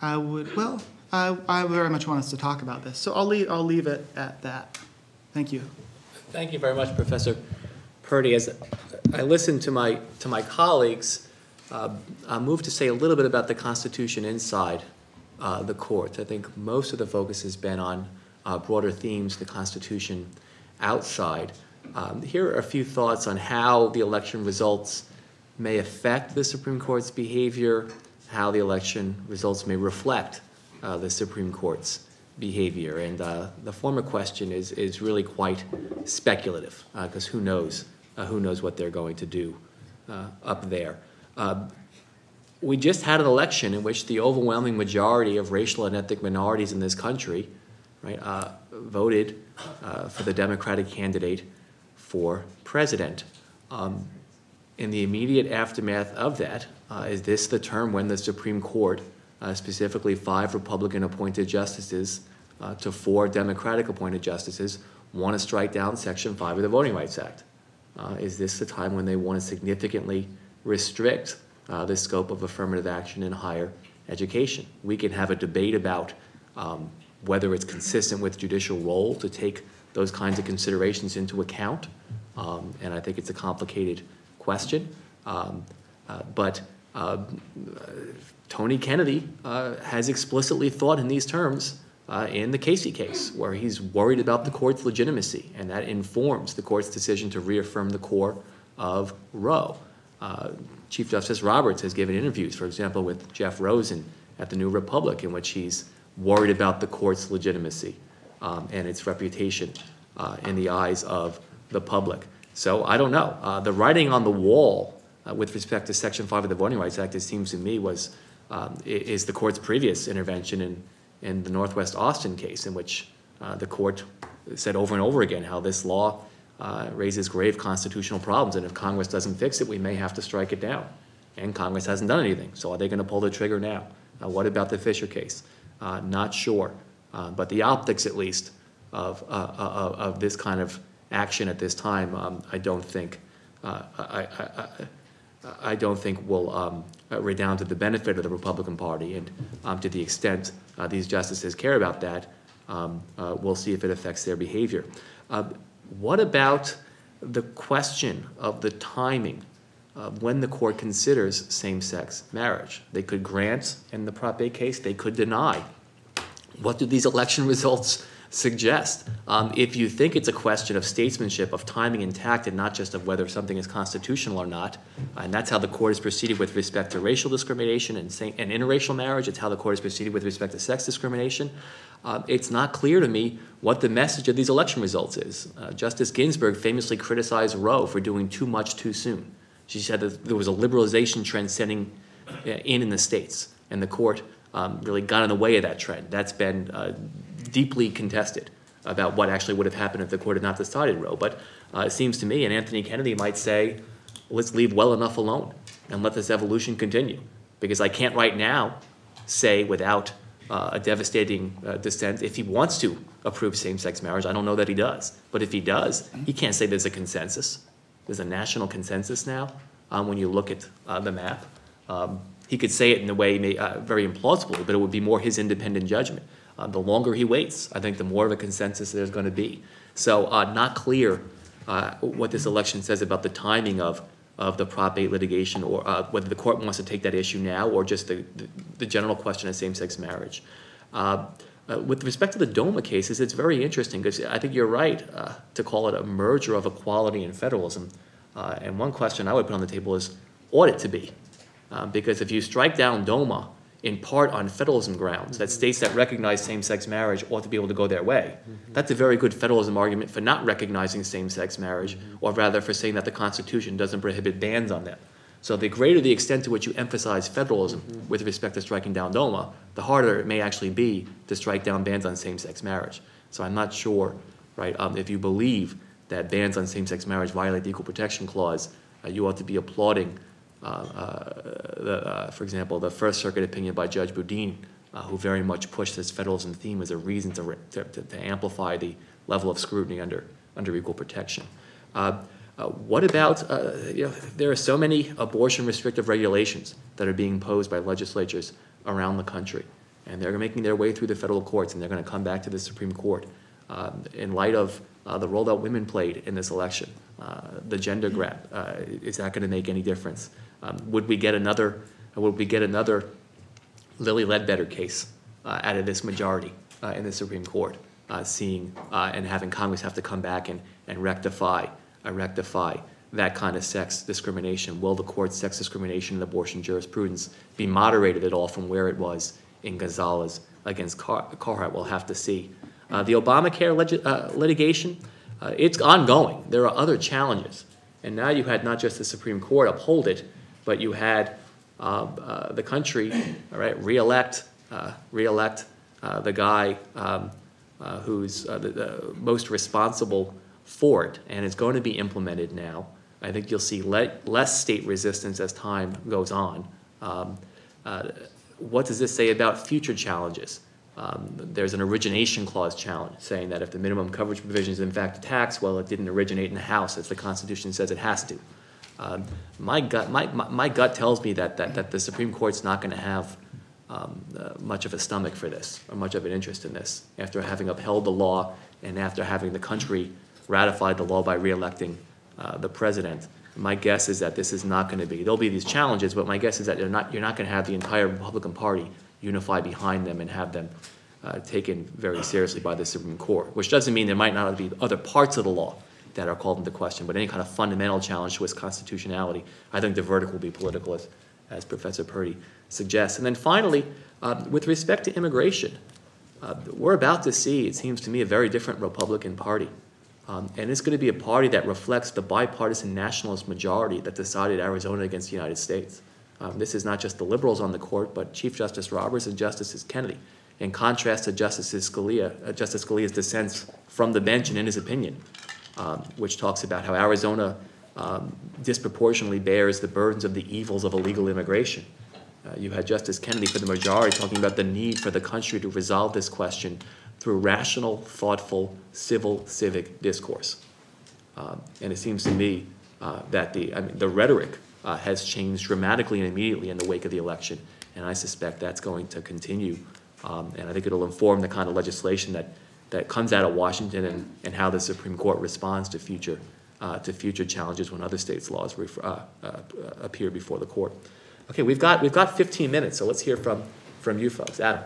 very much want us to talk about this, so I'll leave it at that. Thank you. Thank you very much, Professor Purdy, as I listened to my colleagues, I'm moved to say a little bit about the Constitution inside the courts. I think most of the focus has been on broader themes, the Constitution outside. Here are a few thoughts on how the election results may affect the Supreme Court's behavior, how the election results may reflect the Supreme Court's behavior. And the former question is really quite speculative, because who knows what they're going to do up there. We just had an election in which the overwhelming majority of racial and ethnic minorities in this country, right, voted for the Democratic candidate for president. In the immediate aftermath of that, is this the term when the Supreme Court, specifically 5 Republican-appointed justices to 4 Democratic-appointed justices, want to strike down Section 5 of the Voting Rights Act? Is this the time when they want to significantly restrict the scope of affirmative action in higher education? We can have a debate about whether it's consistent with judicial role to take those kinds of considerations into account, and I think it's a complicated question. But Tony Kennedy has explicitly thought in these terms in the Casey case, where he's worried about the court's legitimacy, and that informs the court's decision to reaffirm the core of Roe. Chief Justice Roberts has given interviews, for example, with Jeff Rosen at the New Republic, in which he's worried about the court's legitimacy and its reputation in the eyes of the public. So I don't know. The writing on the wall with respect to Section 5 of the Voting Rights Act, it seems to me, is the court's previous intervention in the Northwest Austin case, in which the court said over and over again how this law raises grave constitutional problems, and if Congress doesn't fix it, we may have to strike it down. And Congress hasn't done anything, so are they going to pull the trigger now? What about the Fisher case? Not sure, but the optics, at least, of this kind of action at this time, I don't think will redound to the benefit of the Republican Party, and to the extent these justices care about that, we'll see if it affects their behavior. What about the question of the timing of when the court considers same-sex marriage? They could grant in the Prop 8 case, they could deny. What do these election results suggest? If you think it's a question of statesmanship, of timing and tact, and not just of whether something is constitutional or not, and that's how the court has proceeded with respect to racial discrimination and interracial marriage, it's how the court has proceeded with respect to sex discrimination, it's not clear to me what the message of these election results is. Justice Ginsburg famously criticized Roe for doing too much too soon. She said that there was a liberalization trend setting in the states, and the court really got in the way of that trend. That's been deeply contested about what actually would have happened if the court had not decided Roe. But it seems to me, and Anthony Kennedy might say, let's leave well enough alone and let this evolution continue. Because I can't right now say without a devastating dissent if he wants to approve same-sex marriage. I don't know that he does. But if he does, he can't say there's a consensus. There's a national consensus now when you look at the map. He could say it in a way very implausibly, but it would be more his independent judgment. The longer he waits, I think the more of a consensus there's going to be. So not clear what this election says about the timing of the Prop 8 litigation, or whether the court wants to take that issue now, or just the general question of same-sex marriage. With respect to the DOMA cases, it's very interesting, because I think you're right to call it a merger of equality and federalism. And one question I would put on the table is, ought it to be? Because if you strike down DOMA in part on federalism grounds, that states that recognize same-sex marriage ought to be able to go their way, that's a very good federalism argument for not recognizing same-sex marriage, or rather for saying that the Constitution doesn't prohibit bans on them. So the greater the extent to which you emphasize federalism with respect to striking down DOMA, the harder it may actually be to strike down bans on same-sex marriage. So I'm not sure, right, if you believe that bans on same-sex marriage violate the Equal Protection Clause, you ought to be applauding for example, the First Circuit opinion by Judge Boudin, who very much pushed this federalism theme as a reason to amplify the level of scrutiny under equal protection. What about, there are so many abortion restrictive regulations that are being imposed by legislatures around the country, and they're making their way through the federal courts, and they're going to come back to the Supreme Court. In light of the role that women played in this election, the gender gap? Is that going to make any difference? Would we get another Lilly Ledbetter case out of this majority in the Supreme Court, seeing and having Congress have to come back and rectify that kind of sex discrimination? Will the court's sex discrimination and abortion jurisprudence be moderated at all from where it was in Gonzalez against Carhart? We'll have to see. The Obamacare litigation, it's ongoing. There are other challenges. And now you had not just the Supreme Court uphold it, but you had the country, all right, reelect the guy who's the most responsible for it, and it's going to be implemented now. I think you'll see less state resistance as time goes on. What does this say about future challenges? There's an origination clause challenge saying that if the minimum coverage provision is in fact a tax, well, it didn't originate in the House, as the Constitution says it has to. My gut tells me that the Supreme Court's not going to have much of a stomach for this, or much of an interest in this, after having upheld the law and after having the country ratified the law by re-electing the president. My guess is that this is not going to be. There'll be these challenges, but my guess is that you're not going to have the entire Republican Party unify behind them and have them taken very seriously by the Supreme Court, which doesn't mean there might not be other parts of the law that are called into question, but any kind of fundamental challenge to its constitutionality, I think the verdict will be political, as Professor Purdy suggests. And then finally, with respect to immigration, we're about to see, it seems to me, a very different Republican Party. And it's going to be a party that reflects the bipartisan nationalist majority that decided Arizona against the United States. This is not just the liberals on the court, but Chief Justice Roberts and Justice Kennedy, in contrast to Justice Scalia's dissents from the bench and in his opinion, which talks about how Arizona disproportionately bears the burdens of the evils of illegal immigration. You had Justice Kennedy for the majority talking about the need for the country to resolve this question through rational, thoughtful, civic discourse. And it seems to me that the rhetoric has changed dramatically and immediately in the wake of the election, and I suspect that's going to continue. And I think it'll inform the kind of legislation that comes out of Washington and how the Supreme Court responds to future challenges when other states' laws appear before the court. Okay, we've got 15 minutes, so let's hear from you folks. Adam.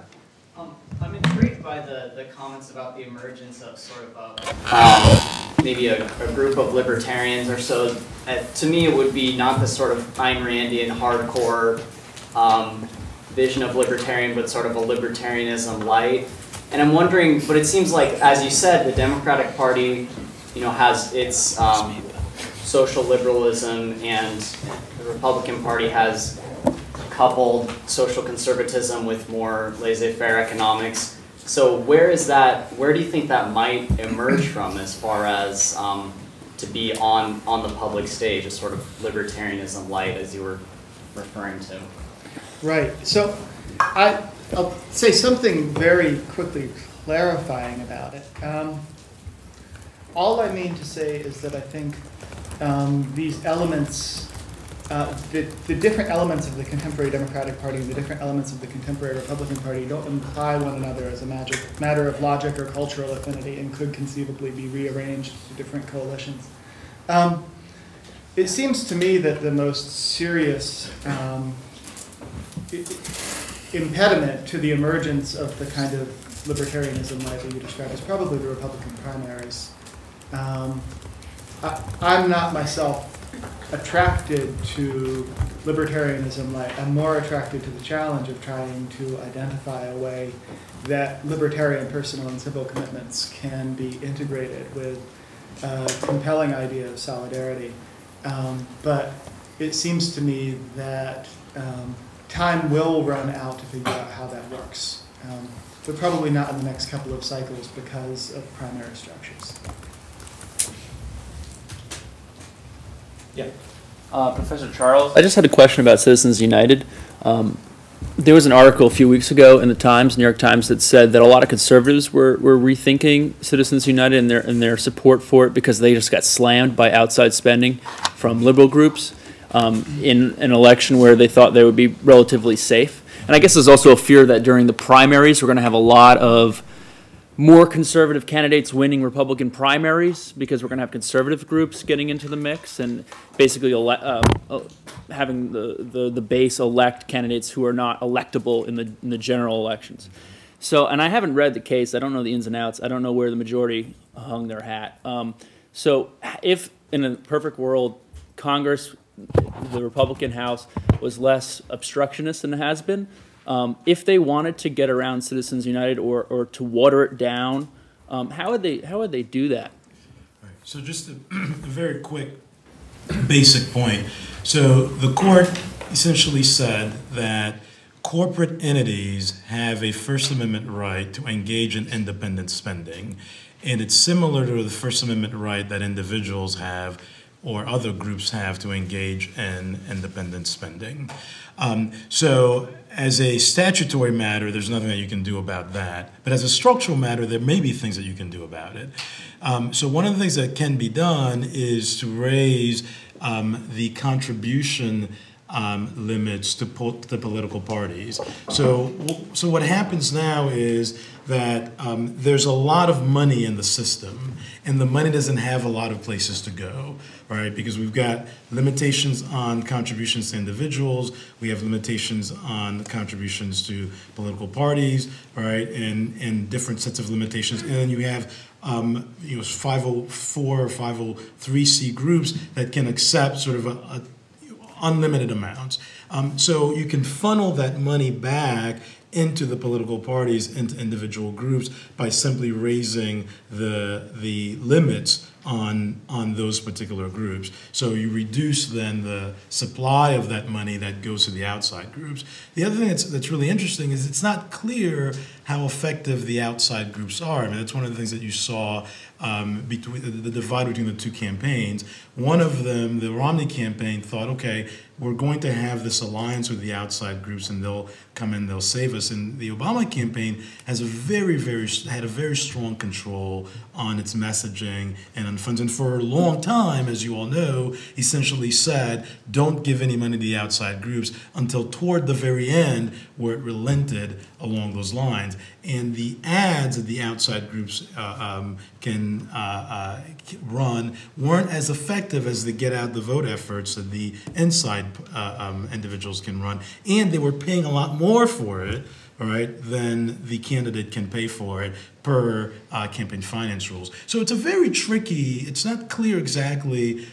I'm intrigued by the comments about the emergence of sort of maybe a group of libertarians or so. To me, it would be not the sort of Ayn Randian hardcore vision of libertarian, but sort of a libertarianism light. And I'm wondering, but it seems like, as you said, the Democratic Party, has its social liberalism, and the Republican Party has coupled social conservatism with more laissez-faire economics. So where do you think that might emerge from, as far as to be on the public stage, a sort of libertarianism light, as you were referring to? Right. So I'll say something very quickly clarifying about it. All I mean to say is that I think these elements, the different elements of the contemporary Democratic Party and the different elements of the contemporary Republican Party don't imply one another as a matter of logic or cultural affinity, and could conceivably be rearranged to different coalitions. It seems to me that the most serious impediment to the emergence of the kind of libertarianism like you described is probably the Republican primaries. I'm not myself attracted to libertarianism light. I'm more attracted to the challenge of trying to identify a way that libertarian personal and civil commitments can be integrated with a compelling idea of solidarity. But it seems to me that time will run out to figure out how that works. But probably not in the next couple of cycles because of primary structures. Yeah. Professor Charles? I just had a question about Citizens United. There was an article a few weeks ago in the Times, New York Times, that said that a lot of conservatives were rethinking Citizens United and their support for it because they just got slammed by outside spending from liberal groups in an election where they thought they would be relatively safe. And I guess there's also a fear that during the primaries we're going to have a lot of more conservative candidates winning Republican primaries because we're going to have conservative groups getting into the mix and basically having the base elect candidates who are not electable in the general elections. So, and I haven't read the case. I don't know the ins and outs. I don't know where the majority hung their hat. So if in a perfect world, Congress, the Republican House, was less obstructionist than it has been, if they wanted to get around Citizens United or to water it down, how would they do that? Right. So just a very quick basic point. So the court essentially said that corporate entities have a First Amendment right to engage in independent spending, and it's similar to the First Amendment right that individuals have or other groups have to engage in independent spending. So as a statutory matter, there's nothing that you can do about that. But as a structural matter, there may be things that you can do about it. So one of the things that can be done is to raise the contribution limits to political parties. So what happens now is that there's a lot of money in the system, and the money doesn't have a lot of places to go, right? Because we've got limitations on contributions to individuals, we have limitations on contributions to political parties, right? And different sets of limitations, and then you have 504 or 503c groups that can accept sort of unlimited amounts. So you can funnel that money back into the political parties, into individual groups, by simply raising the limits on those particular groups. So you reduce then the supply of that money that goes to the outside groups. The other thing that's really interesting is it's not clear how effective the outside groups are. I mean, that's one of the things that you saw between the divide between the two campaigns. One of them, the Romney campaign, thought, okay, we're going to have this alliance with the outside groups and they'll come in, they'll save us. And the Obama campaign has had a very strong control on its messaging and on funds. And for a long time, as you all know, essentially said, don't give any money to the outside groups until toward the very end where it relented along those lines. And the ads that the outside groups can run weren't as effective as the get out the vote efforts that the inside individuals can run, and they were paying a lot more for it, all right, than the candidate can pay for it per campaign finance rules. So it's a very tricky, it's not clear exactly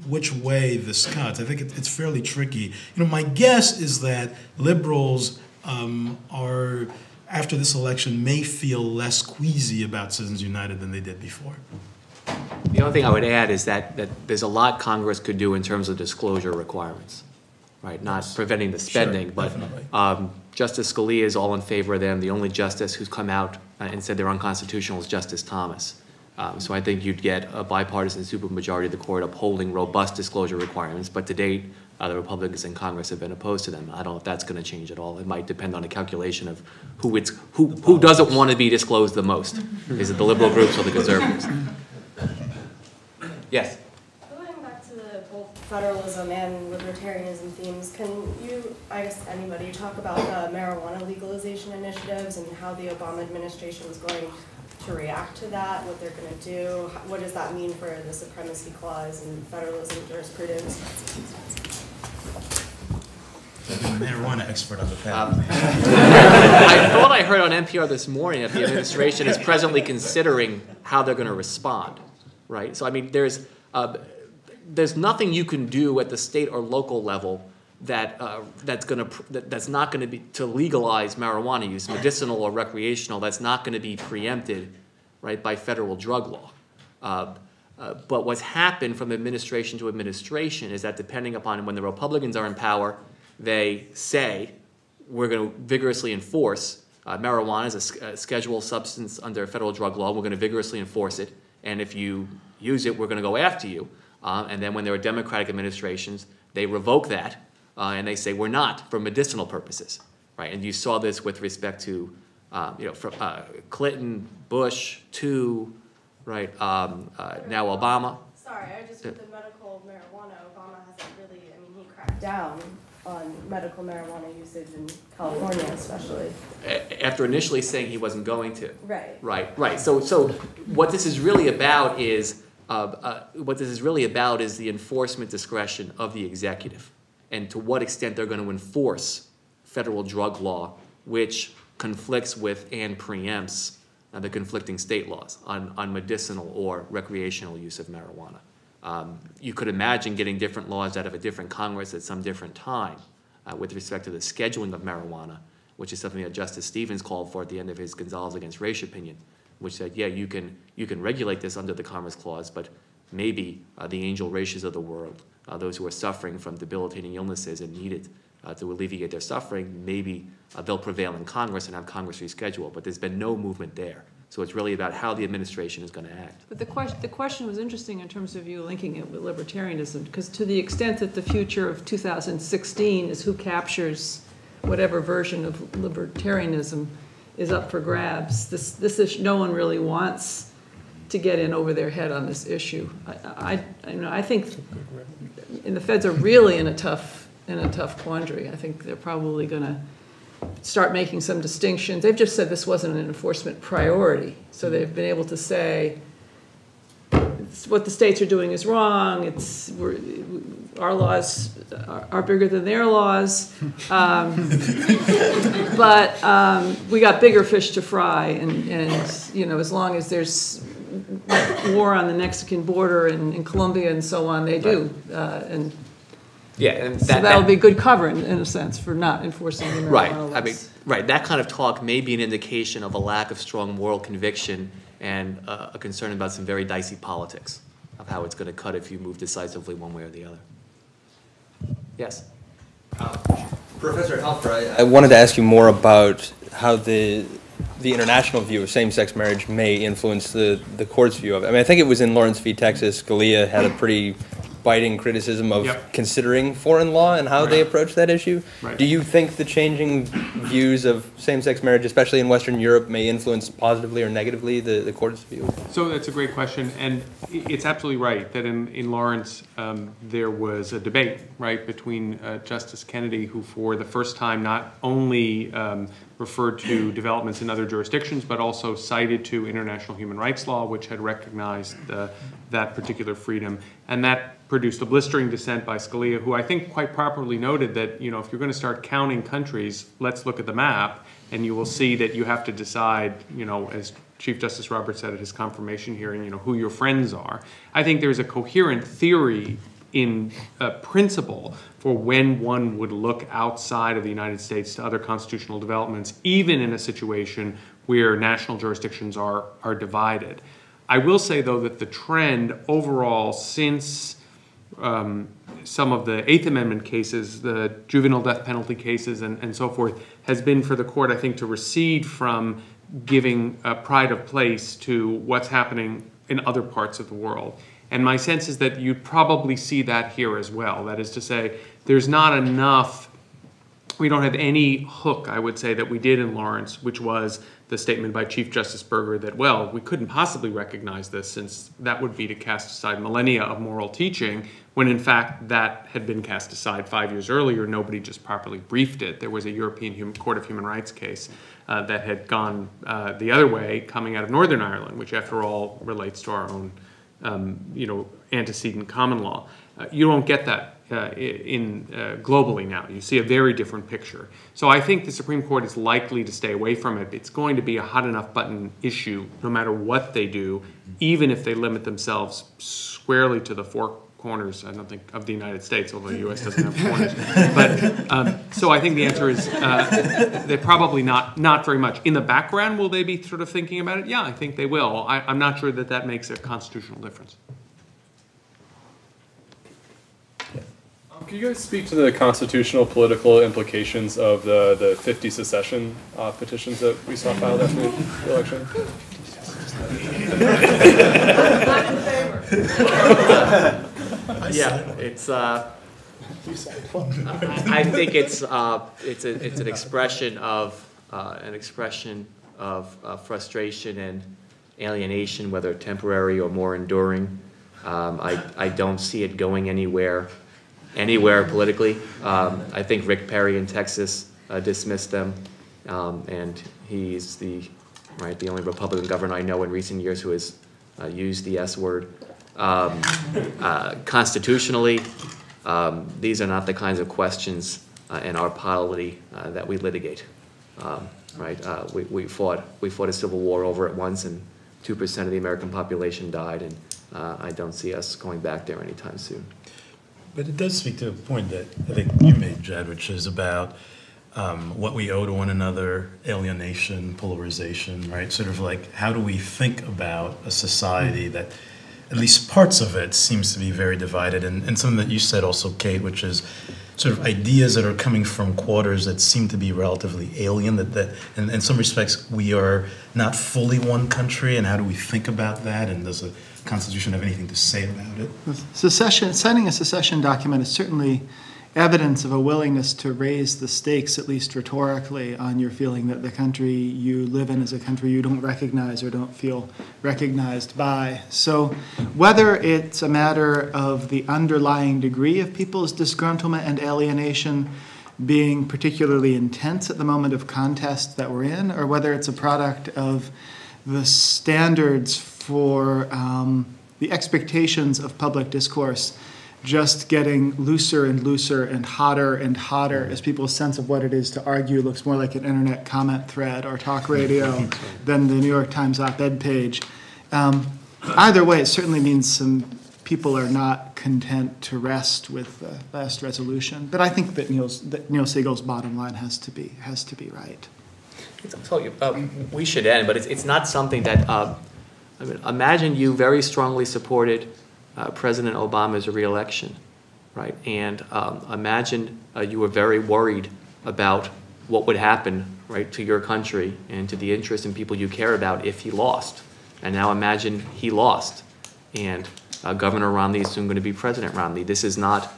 which way this cuts. I think it's fairly tricky. My guess is that liberals are, after this election, may feel less queasy about Citizens United than they did before. The only thing I would add is that there's a lot Congress could do in terms of disclosure requirements, right? Not preventing the spending, sure, but Justice Scalia is all in favor of them. The only justice who's come out and said they're unconstitutional is Justice Thomas. So I think you'd get a bipartisan supermajority of the court upholding robust disclosure requirements, but to date, the Republicans in Congress have been opposed to them. I don't know if that's going to change at all. It might depend on a calculation of who doesn't want to be disclosed the most. Is it the liberal groups or the conservatives? Yes? Going back to both federalism and libertarianism themes, can you, I guess anybody, talk about the marijuana legalization initiatives and how the Obama administration is going to react to that, what they're going to do? What does that mean for the supremacy clause and federalism jurisprudence? I'm a marijuana expert on the panel. I thought I heard on NPR this morning that the administration is presently considering how they're going to respond, right? So I mean, there's nothing you can do at the state or local level that's not going to be to legalize marijuana use, medicinal or recreational. That's not going to be preempted, right, by federal drug law. But what's happened from administration to administration is that depending upon when the Republicans are in power, they say we're going to vigorously enforce marijuana as a scheduled substance under federal drug law. We're going to vigorously enforce it, and if you use it, we're going to go after you. And then when there are Democratic administrations, they revoke that, and they say we're not for medicinal purposes, right? And you saw this with respect to, from Clinton, Bush, to, right, now Obama. Sorry, I just with the medical marijuana, Obama hasn't really, I mean, he cracked down on medical marijuana usage in California especially. After initially saying he wasn't going to. Right. Right. So what this is really about is the enforcement discretion of the executive, and to what extent they're going to enforce federal drug law, which conflicts with and preempts the conflicting state laws on medicinal or recreational use of marijuana. You could imagine getting different laws out of a different Congress at some different time with respect to the scheduling of marijuana, which is something that Justice Stevens called for at the end of his Gonzalez against Race opinion, which said, yeah, you can regulate this under the Commerce Clause, but maybe the angel races of the world, those who are suffering from debilitating illnesses and need it to alleviate their suffering, maybe they'll prevail in Congress and have Congress reschedule, but there's been no movement there. So it's really about how the administration is going to act. But the question was interesting in terms of you linking it with libertarianism, because to the extent that the future of 2016 is who captures whatever version of libertarianism is up for grabs, this is, no one really wants to get in over their head on this issue. I think, and the feds are really in a tough quandary. I think they're probably going to start making some distinctions. They've just said this wasn't an enforcement priority, so they've been able to say what the states are doing is wrong. Our laws are bigger than their laws, but we got bigger fish to fry, and you know, as long as there's war on the Mexican border and in Colombia and so on, they do. And yeah, and so that would be good cover in a sense for not enforcing the marijuana laws. That kind of talk may be an indication of a lack of strong moral conviction and a concern about some very dicey politics of how it's going to cut if you move decisively one way or the other. Yes? Professor Helfer, I wanted to ask you more about how the international view of same-sex marriage may influence the court's view of it. I mean, I think it was in Lawrence v. Texas, Scalia had a pretty biting criticism of considering foreign law and how they approach that issue. Right. Do you think the changing views of same-sex marriage, especially in Western Europe, may influence positively or negatively the court's view? So that's a great question, and it's absolutely right that in Lawrence there was a debate, right, between Justice Kennedy, who for the first time not only referred to developments in other jurisdictions, but also cited to international human rights law, which had recognized that particular freedom, and that produced a blistering dissent by Scalia, who I think quite properly noted that, you know, if you're going to start counting countries, let's look at the map, and you will see that you have to decide, you know, as Chief Justice Roberts said at his confirmation hearing, you know, who your friends are. I think there's a coherent theory in principle for when one would look outside of the United States to other constitutional developments, even in a situation where national jurisdictions are divided. I will say, though, that the trend overall since some of the Eighth Amendment cases, the juvenile death penalty cases, and so forth, has been for the court, I think, to recede from giving pride of place to what's happening in other parts of the world. And my sense is that you'd probably see that here as well. That is to say, there's not enough, we don't have any hook, I would say, that we did in Lawrence, which was the statement by Chief Justice Berger that, well, we couldn't possibly recognize this since that would be to cast aside millennia of moral teaching, when in fact that had been cast aside 5 years earlier. Nobody just properly briefed it. There was a European Court of Human Rights case that had gone the other way, coming out of Northern Ireland, which after all relates to our own you know, antecedent common law. You don't get that globally now. You see a very different picture. So I think the Supreme Court is likely to stay away from it. It's going to be a hot enough button issue no matter what they do, even if they limit themselves squarely to the four corners, I don't think, of the United States, although the U.S. doesn't have corners. But so I think the answer is they're probably not very much. In the background, will they be sort of thinking about it? Yeah, I think they will. I'm not sure that that makes a constitutional difference. Can you guys speak to the constitutional political implications of the 50 secession petitions that we saw filed after the election? Yeah, it's. I think it's an expression of frustration and alienation, whether temporary or more enduring. I don't see it going anywhere anywhere politically. I think Rick Perry in Texas dismissed them, and he's the only Republican governor I know in recent years who has used the S word. Constitutionally, these are not the kinds of questions in our polity that we litigate. We fought a civil war over it once, and 2% of the American population died, and I don't see us going back there anytime soon. But it does speak to a point that I think you made, Jed, which is about what we owe to one another, alienation, polarization, right? Sort of like, how do we think about a society that, at least parts of it, seems to be very divided? And something that you said also, Kate, which is sort of ideas that are coming from quarters that seem to be relatively alien, that in some respects we are not fully one country, and how do we think about that, and does the Constitution have anything to say about it? Signing a secession document is certainly evidence of a willingness to raise the stakes, at least rhetorically, on your feeling that the country you live in is a country you don't recognize or don't feel recognized by. So whether it's a matter of the underlying degree of people's disgruntlement and alienation being particularly intense at the moment of contest that we're in, or whether it's a product of the standards for the expectations of public discourse just getting looser and looser and hotter as people's sense of what it is to argue looks more like an internet comment thread or talk radio than the New York Times op-ed page. Either way, it certainly means some people are not content to rest with the last resolution. But I think that Neil Siegel's bottom line has to be right. We should end, but it's not something that, imagine you very strongly supported President Obama's re-election, right? And imagine you were very worried about what would happen, right, to your country and to the interests and people you care about if he lost. And now imagine he lost, and Governor Romney is soon going to be President Romney. This is not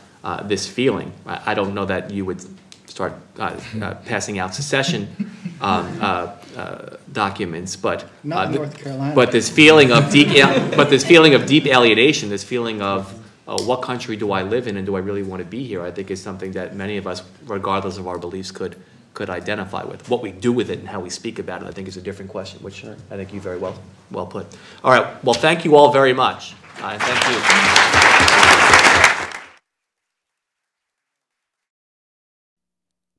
this feeling. I don't know that you would start passing out secession documents, but not North Carolina. But this feeling of deep, deep alienation, this feeling of what country do I live in and do I really want to be here? I think is something that many of us, regardless of our beliefs, could identify with. What we do with it and how we speak about it, I think, is a different question, which I think you very well put. All right. Well, thank you all very much. And thank you.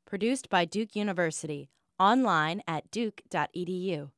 Produced by Duke University, online at duke.edu.